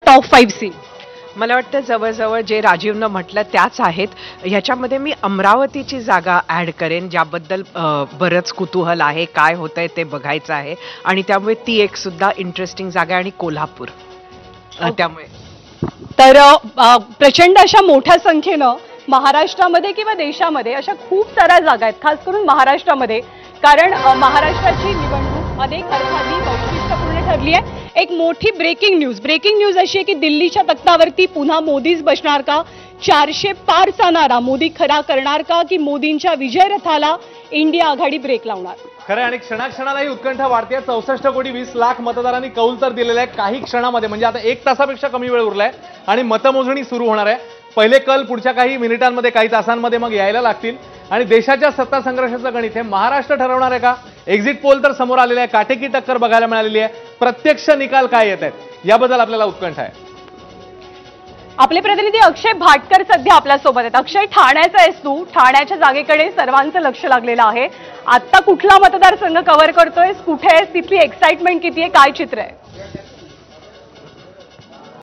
Top 5 seat? मला वाटतं जवळजवळ जे राजीवनं म्हटलं त्याच आहेत. ह्याच्यामध्ये मी अमरावतीची जागा ॲड करेन, ज्याबद्दल बरंच कुतूहल आहे, काय होतंय ते बघायचं आहे आणि त्यामुळे ती एक सुद्धा इंटरेस्टिंग जागा आहे आणि कोल्हापूर. त्यामुळे तर प्रचंड अशा मोठ्या संख्येनं महाराष्ट्रामध्ये किंवा देशामध्ये अशा खूप साऱ्या जागा आहेत, खास करून महाराष्ट्रामध्ये, कारण महाराष्ट्राची निवडणूक अनेक अर्थांनी वैशिष्ट्यपूर्ण ठरली आहे. एक मोठी ब्रेकिंग न्यूज अशी आहे की दिल्लीच्या तख्तावरती पुन्हा मोदीच बसणार का? 400 पारचा नारा मोदी खरा करणार का, की मोदींच्या विजय रथाला इंडिया आघाडी ब्रेक लावणार? खरं आणि क्षणाक्षणालाही उत्कंठा वाढते. 64 कोटी 20 लाख मतदारांनी कौल तर दिलेला आहे. काही क्षणामध्ये म्हणजे आता 1 तासापेक्षा कमी वेळ उरलाय आणि मतमोजणी सुरू होणार आहे. पहिले कल पुढच्या काही मिनिटांमध्ये, काही तासांमध्ये मग यायला लागतील आणि देशाच्या सत्ता संघर्षाचं गणित हे महाराष्ट्र ठरवणार आहे का? एक्झिट पोल तर समोर आलेला आहे, काटेकी टक्कर बघायला मिळालेली आहे. प्रत्यक्ष निकाल काय येत आहेत याबद्दल आपल्याला उत्कंठा आहे. आपले प्रतिनिधी अक्षय भाटकर सध्या आपल्यासोबत आहेत. अक्षय, ठाण्याचा आहेस तू, ठाण्याच्या जागेकडे सर्वांचं लक्ष लागलेलं आहे. आता कुठला मतदारसंघ कव्हर करतोयस, कुठे आहेस, तिथली एक्साइटमेंट किती आहे, काय चित्र आहे?